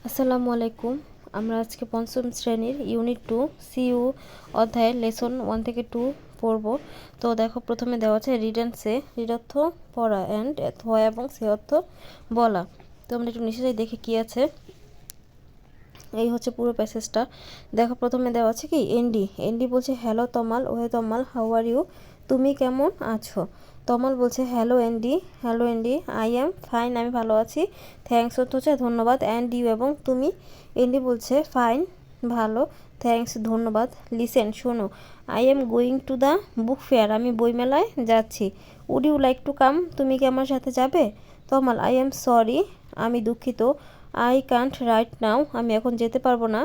আসসালামু আলাইকুম। আমরা আজকে পঞ্চম শ্রেণীর ইউনিট 2 সিইউ অধ্যায়ের লেসন 1 থেকে 2 পড়ব। তো দেখো, প্রথমে দেওয়া আছে রিড অ্যান্ড সে। রিড অর্থ পড়া, অ্যান্ড হয় এবং সে অর্থ বলা। তো আমরা একটু নিচে যাই, দেখে কি আছে। এই হচ্ছে পুরো প্যাসেজটা। দেখো, প্রথমে দেওয়া আছে কি এনডি। এনডি বলছে হ্যালো তমাল, ওহে তমাল, হাউ আর ইউ, তুমি কেমন আছো। তমাল বলছে hello Andy, hello Andy, I am fine, আমি ভালো আছি। থ্যাঙ্কস অর্থ হচ্ছে ধন্যবাদ, অ্যান্ড ইউ এবং তুমি। এনডি বলছে ফাইন, ভালো, থ্যাঙ্কস ধন্যবাদ, লিসেন শোনো, I am going to the book fair, আমি বইমেলায় যাচ্ছি। Would you like to come, তুমি কি আমার সাথে যাবে। তমাল আই এম সরি, আমি দুঃখিত। আই কান্ট রাইট নাও, আমি এখন যেতে পারবো না।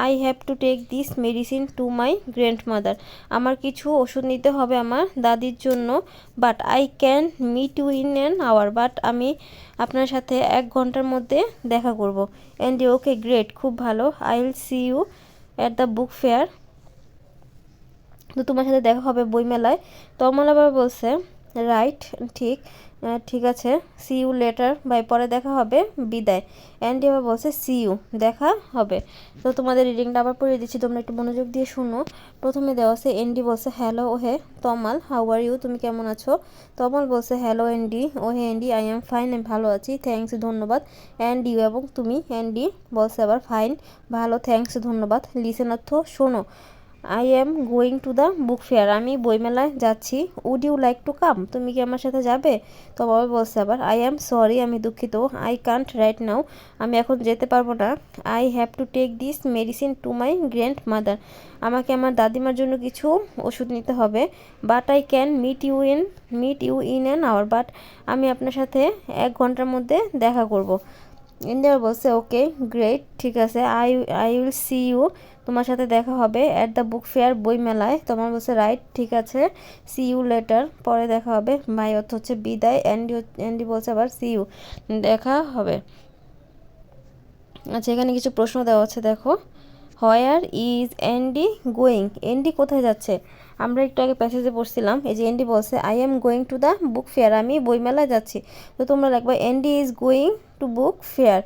I have to take this medicine to my grandmother, আমার কিছু ওষুধ নিতে হবে আমার দাদির জন্য। But I can meet you in an hour, but আমি আপনার সাথে 1 ঘন্টার মধ্যে দেখা করব। অ্যান্ড ওকে গ্রেট, খুব ভালো। I will see you at the book fair, তো তোমার সাথে দেখা হবে বইমেলায়। তমল আবার বলছে রাইট, ঠিক, ঠিক আছে। সি ইউ লেটার, বাই, পরে দেখা হবে, বিদায়। অ্যান্ডি আবার বলছে সি ইউ, দেখা হবে। তো তোমাদের রিডিংটা আবার পড়িয়ে দিচ্ছি, তোমরা একটু মনোযোগ দিয়ে শুনো। প্রথমে দেওয়া আছে এনডি বলছে হ্যালো ওহে তমাল, হাউ আর ইউ, তুমি কেমন আছো। তমাল বলছে হ্যালো এনডি, ওহে এনডি, আই এম ফাইন, আমি ভালো আছি। থ্যাঙ্কস ধন্যবাদ, অ্যান্ড ইউ এবং তুমি। অ্যান্ডি বলছে আবার ফাইন, ভালো, থ্যাঙ্কস ধন্যবাদ, লিসেন অর্থ শোনো, I am going to the book fair, আমি বইমেলায় যাচ্ছি। Would you like to come, তুমি কি আমার সাথে যাবে। তো বাবা বলছে আবার আই এম সরি, আমি দুঃখিত। আই কান্ট রাইট নাও, আমি এখন যেতে পারবো না। I have to take this medicine to my grandmother, আমাকে আমার দাদিমার জন্য কিছু ওষুধ নিতে হবে। But I can meet you in an hour, but আমি আপনার সাথে 1 ঘন্টার মধ্যে দেখা করব। ইন্ডিয়া বলছে ওকে গ্রেট, ঠিক আছে। আই উইল সি ইউ, তোমার সাথে দেখা হবে অ্যাট দ্য বুক ফেয়ার, বই মেলায়। তোমার বলছে রাইট, ঠিক আছে। সি ইউ লেটার, পরে দেখা হবে, বাই অর্থ হচ্ছে বিদায়। অ্যান্ডি বলছে আবার সি ইউ, দেখা হবে। আচ্ছা, এখানে কিছু প্রশ্ন দেওয়া আছে, দেখো। Where is Andy going, Andy কোথায় যাচ্ছে। আমরা একটু আগে প্যাসেজে পড়ছিলাম, এই যে এনডি বলছে I am going to the book fair, আমি বইমেলায় যাচ্ছি। তো তোমরা লিখবা Andy is going to book fair,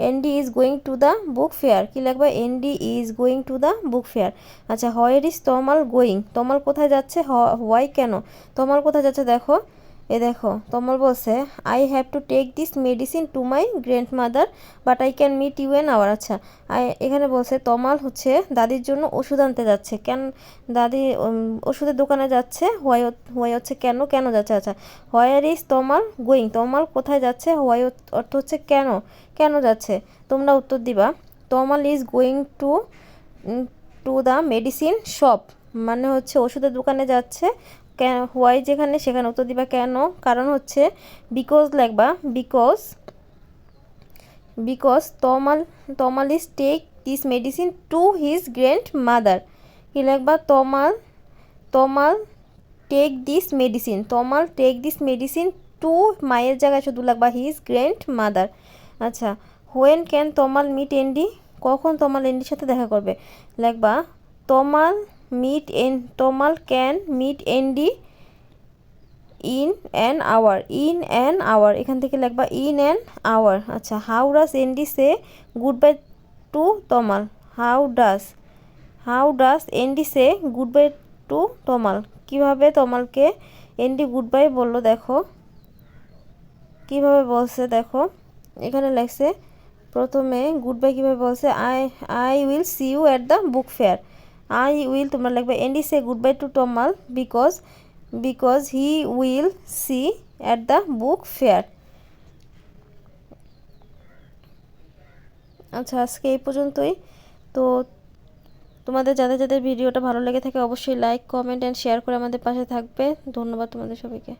Andy is going to the book fair, কী লিখবা, Andy is going to the book fair. আচ্ছা, হোয়ার ইজ তমাল গোয়িং, তমাল কোথায় যাচ্ছে, হোয়াই কেন, তমাল কোথায় যাচ্ছে, দেখো। দেখো, তমাল বলছে I have to take this medicine to my grandmother, but I can meet you an hour. আচ্ছা, এখানে বলছে তমাল হচ্ছে দাদির জন্য ওষুধ আনতে যাচ্ছে। কেন দাদি ওষুধের দোকানে যাচ্ছে, হোয়াই হচ্ছে কেন, কেন যাচ্ছে। আচ্ছা, হোয়ার ইজ তমাল গোয়িং, তমাল কোথায় যাচ্ছে, হোয়াই অর্থ হচ্ছে কেন, কেন যাচ্ছে। তোমরা উত্তর দিবা Tamal is going to to the medicine shop, মানে হচ্ছে ওষুধের দোকানে যাচ্ছে। কেন, হোয়াই যেখানে, সেখানে উত্তর দিবা কেন, কারণ হচ্ছে বিকজ লাগবা, because Tamal is take this medicine to his grandmother, কি লাগবা, Tamal take this medicine, Tamal take this medicine to, মায়ের জায়গায় শুধু লাগবা হিজ গ্র্যান্ড মাদার। আচ্ছা, when can Tamal meet Andy, কখন তমাল এনডির সাথে দেখা করবে, লাগবা Tamal can meet Andy in an hour, এখান থেকে লিখবা ইন অ্যান আওয়ার। আচ্ছা, how does Andy say goodbye to Tamal, how does Andy say goodbye to তমাল, কীভাবে তমালকে এনডি গুড বাই বললো, দেখো কীভাবে বলছে। দেখো, এখানে লেখছে প্রথমে গুড বাই কীভাবে বলছে, I will see you at the book fair, I will, তোমরা লিখবে Andy say goodbye to Tamal because he will see at the book fair. আচ্ছা, আজকে এই পর্যন্তই। তো তোমাদের যাদের যাদের ভিডিওটা ভালো লেগে থাকে অবশ্যই লাইক, কমেন্ট অ্যান্ড শেয়ার করে আমাদের পাশে থাকবে। ধন্যবাদ তোমাদের সবাইকে।